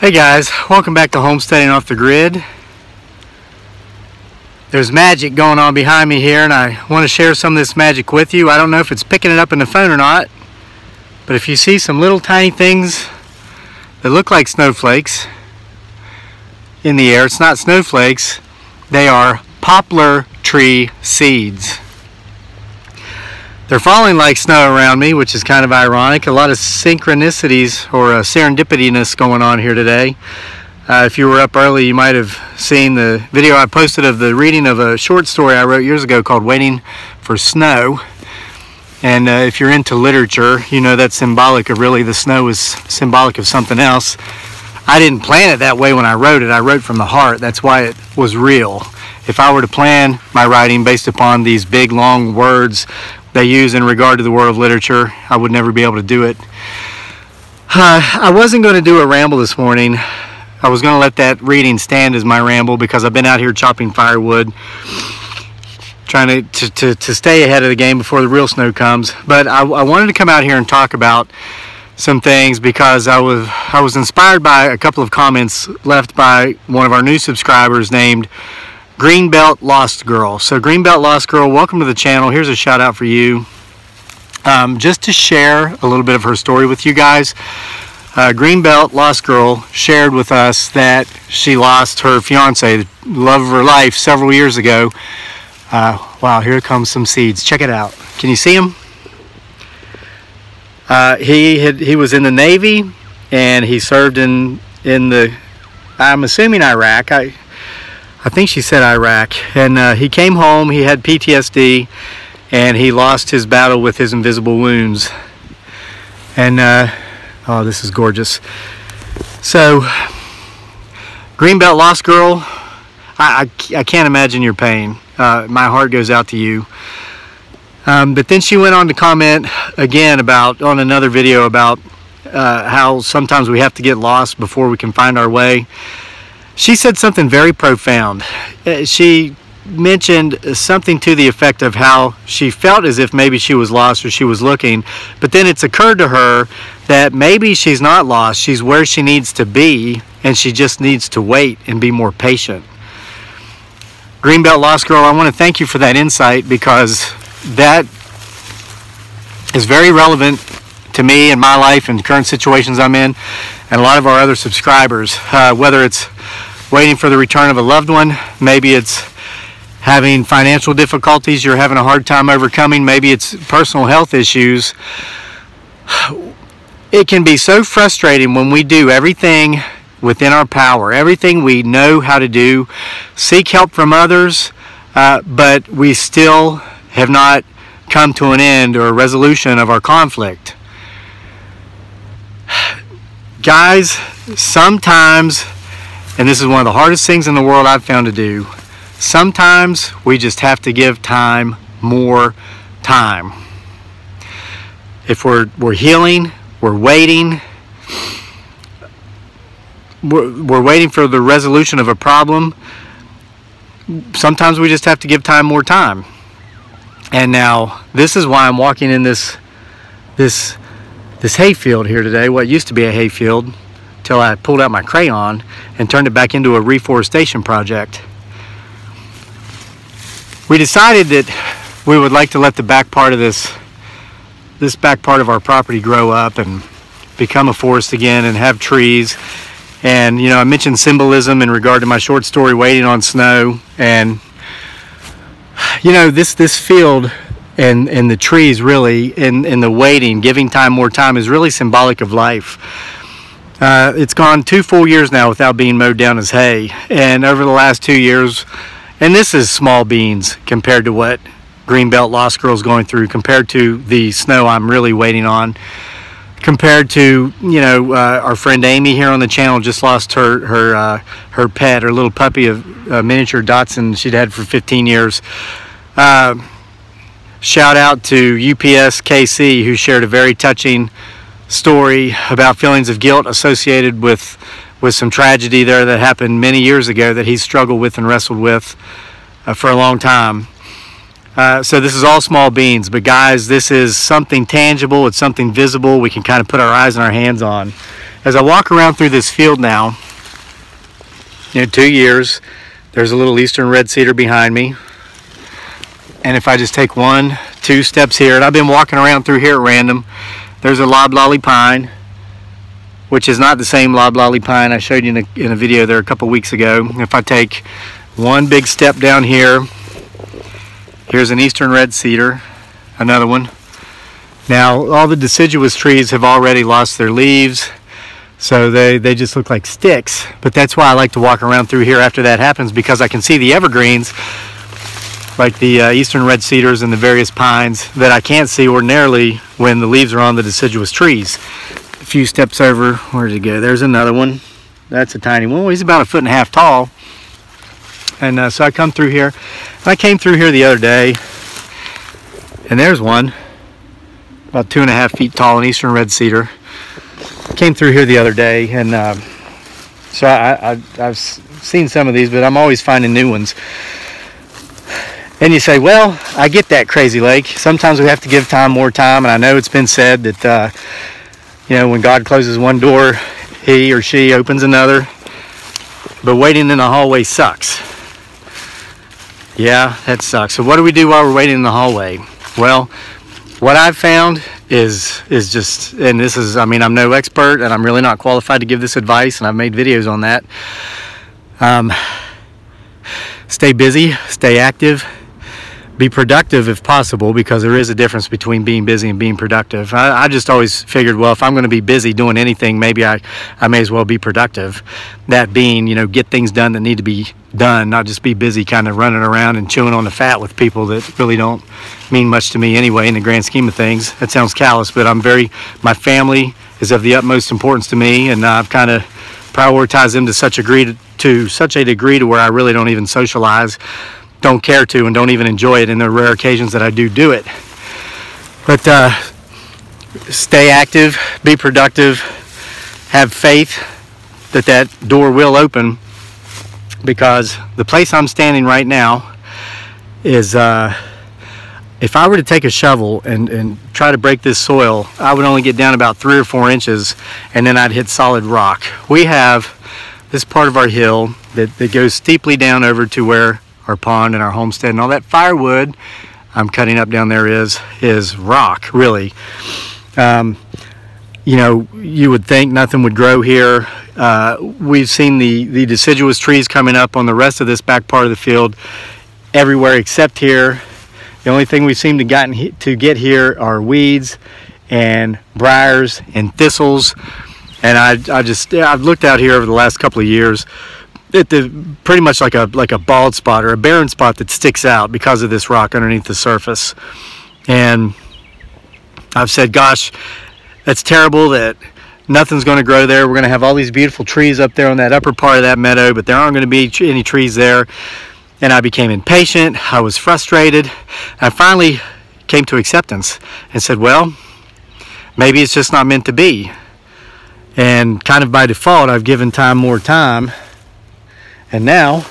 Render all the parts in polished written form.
Hey guys, welcome back to Homesteading Off the Grid. There's magic going on behind me here, and I want to share some of this magic with you. I don't know if it's picking it up in the phone or not, but if you see some little tiny things that look like snowflakes in the air, it's not snowflakes, they are poplar tree seeds. They're falling like snow around me, which is kind of ironic. A lot of synchronicities or serendipityness going on here today. If you were up early, you might have seen the video I posted of the reading of a short story I wrote years ago called Waiting for Snow. And if you're into literature, you know that's symbolic of really the snow is symbolic of something else. I didn't plan it that way when I wrote it. I wrote from the heart. That's why it was real. If I were to plan my writing based upon these big, long words they use in regard to the world of literature, I would never be able to do it. I wasn't going to do a ramble this morning. I was going to let that reading stand as my ramble because I've been out here chopping firewood, trying to stay ahead of the game before the real snow comes. But I wanted to come out here and talk about some things because I was inspired by a couple of comments left by one of our new subscribers named Greenbelt Lost Girl. So Greenbelt Lost Girl, welcome to the channel. Here's a shout out for you. Just to share a little bit of her story with you guys. Greenbelt Lost Girl shared with us that she lost her fiance, the love of her life, several years ago. Wow, here comes some seeds. Check it out. Can you see them? He was in the Navy, and he served in the, I'm assuming Iraq. I think she said Iraq. And he came home, he had PTSD, and he lost his battle with his invisible wounds. And, oh, this is gorgeous. So, Greenbelt Lost Girl, I can't imagine your pain. My heart goes out to you. But then she went on to comment again on another video about how sometimes we have to get lost before we can find our way. She said something very profound. She mentioned something to the effect of how she felt as if maybe she was lost or she was looking, but then it's occurred to her that maybe she's not lost, she's where she needs to be, and she just needs to wait and be more patient. Greenbelt Lost Girl, I want to thank you for that insight because that is very relevant to me and my life and current situations I'm in, and a lot of our other subscribers, whether it's waiting for the return of a loved one, maybe it's having financial difficulties you're having a hard time overcoming, maybe it's personal health issues. It can be so frustrating when we do everything within our power, everything we know how to do, seek help from others, but we still have not come to an end or a resolution of our conflict. Guys, sometimes, and this is one of the hardest things in the world I've found to do, sometimes we just have to give time more time. If we're healing, we're waiting for the resolution of a problem, sometimes we just have to give time more time. And now, this is why I'm walking in this hayfield here today, what used to be a hayfield, till I pulled out my crayon and turned it back into a reforestation project. We decided that we would like to let the back part of this back part of our property grow up and become a forest again and have trees. And you know, I mentioned symbolism in regard to my short story Waiting on Snow, and you know, this field and the trees really, in the waiting, giving time more time, is really symbolic of life. It's gone 2 full years now without being mowed down as hay, and over the last 2 years, and this is small beans compared to what Greenbelt Lost Girl's going through, compared to the snow I'm really waiting on, compared to, you know, our friend Amy here on the channel just lost her pet, her little puppy, a miniature Dachshund she'd had for 15 years. Shout out to UPS KC, who shared a very touching story about feelings of guilt associated with some tragedy there that happened many years ago that he struggled with and wrestled with for a long time. So this is all small beans, but guys, this is something tangible, it's something visible we can kind of put our eyes and our hands on. as I walk around through this field now, 2 years, there's a little eastern red cedar behind me. And if I just take 1-2 steps here, and I've been walking around through here at random, there's a loblolly pine, which is not the same loblolly pine I showed you in a video there a couple weeks ago. If I take one big step down here, here's an eastern red cedar, another one. Now, all the deciduous trees have already lost their leaves, so they just look like sticks. But that's why I like to walk around through here after that happens, because I can see the evergreens, like the eastern red cedars and the various pines, that I can't see ordinarily when the leaves are on the deciduous trees. A few steps over, where did it go? There's another one. That's a tiny one. Well, he's about 1.5 feet tall. And so I come through here. And I came through here the other day, and there's one, about 2.5 feet tall, an eastern red cedar. Came through here the other day, and so I've seen some of these, but I'm always finding new ones. And you say, well, I get that, Crazy Lake. Sometimes we have to give time more time, and I know it's been said that, when God closes one door, he or she opens another. But waiting in the hallway sucks. Yeah, that sucks. So what do we do while we're waiting in the hallway? Well, what I've found is just, and this is, I'm no expert, and I'm really not qualified to give this advice, and I've made videos on that. Stay busy, stay active. Be productive if possible, because there is a difference between being busy and being productive. I just always figured, well, if I'm going to be busy doing anything, maybe I may as well be productive. That being, get things done that need to be done, not just be busy kind of running around and chewing on the fat with people that really don't mean much to me anyway in the grand scheme of things. That sounds callous, but my family is of the utmost importance to me, and I've kind of prioritized them to such a degree to where I really don't even socialize. Don't care to, and don't even enjoy it in the rare occasions that I do it. But stay active, be productive, have faith that door will open, because the place I'm standing right now is, if I were to take a shovel and try to break this soil, I would only get down about 3 or 4 inches, and then I'd hit solid rock. We have this part of our hill that goes steeply down over to where our pond and our homestead and all that firewood I'm cutting up down there is rock, really. You would think nothing would grow here. We've seen the deciduous trees coming up on the rest of this back part of the field everywhere except here. The only thing we seem to get here are weeds and briars and thistles. And I've looked out here over the last couple of years. Pretty much like a bald spot or a barren spot that sticks out because of this rock underneath the surface. And I've said, gosh, that's terrible that nothing's going to grow there. We're going to have all these beautiful trees up there on that upper part of that meadow, but there aren't going to be any trees there. And I became impatient. I was frustrated. I finally came to acceptance and said, well, maybe it's just not meant to be. And kind of by default, I've given time more time. And now,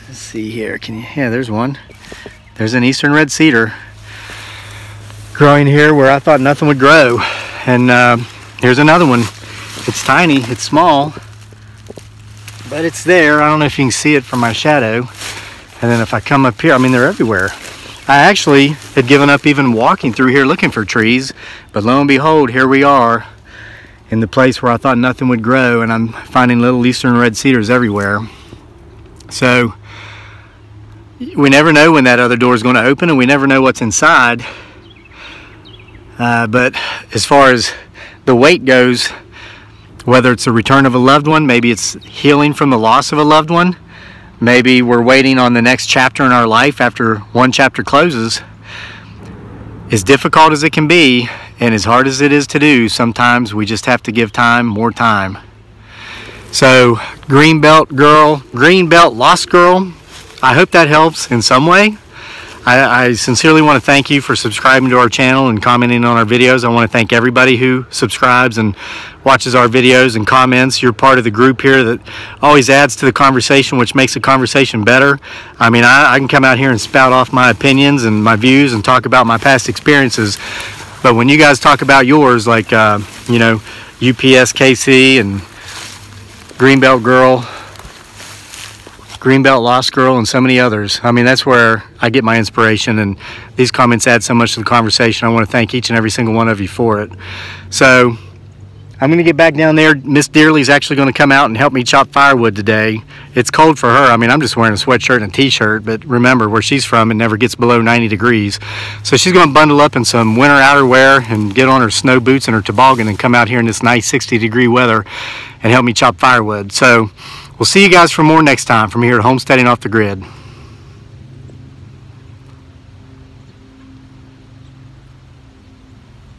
let's see here. Yeah, there's one. There's an eastern red cedar growing here where I thought nothing would grow. And here's another one. It's tiny, it's small, but it's there. I don't know if you can see it from my shadow. And then if I come up here, they're everywhere. I actually had given up even walking through here looking for trees, but lo and behold, here we are in the place where I thought nothing would grow, and I'm finding little eastern red cedars everywhere. So we never know when that other door is going to open, and we never know what's inside. But as far as the wait goes, whether it's the return of a loved one, maybe it's healing from the loss of a loved one, maybe we're waiting on the next chapter in our life after one chapter closes. As difficult as it can be, and as hard as it is to do, sometimes we just have to give time more time. So, greenbelt girl, greenbelt lost girl, I hope that helps in some way. I sincerely want to thank you for subscribing to our channel and commenting on our videos. I want to thank everybody who subscribes and watches our videos and comments. You're part of the group here that always adds to the conversation, which makes the conversation better. I mean, I can come out here and spout off my opinions and my views and talk about my past experiences, but when you guys talk about yours, like you know, UPS KC and Greenbelt Girl, Greenbelt Lost Girl, and so many others, I mean, that's where I get my inspiration, and these comments add so much to the conversation. I want to thank each and every single one of you for it. So I'm going to get back down there. Miss Dearly's actually going to come out and help me chop firewood today. It's cold for her. I mean, I'm just wearing a sweatshirt and a t-shirt, but remember, where she's from, it never gets below 90 degrees. So she's going to bundle up in some winter outerwear and get on her snow boots and her toboggan and come out here in this nice 60-degree weather and help me chop firewood. So we'll see you guys for more next time from here at Homesteading Off the Grid.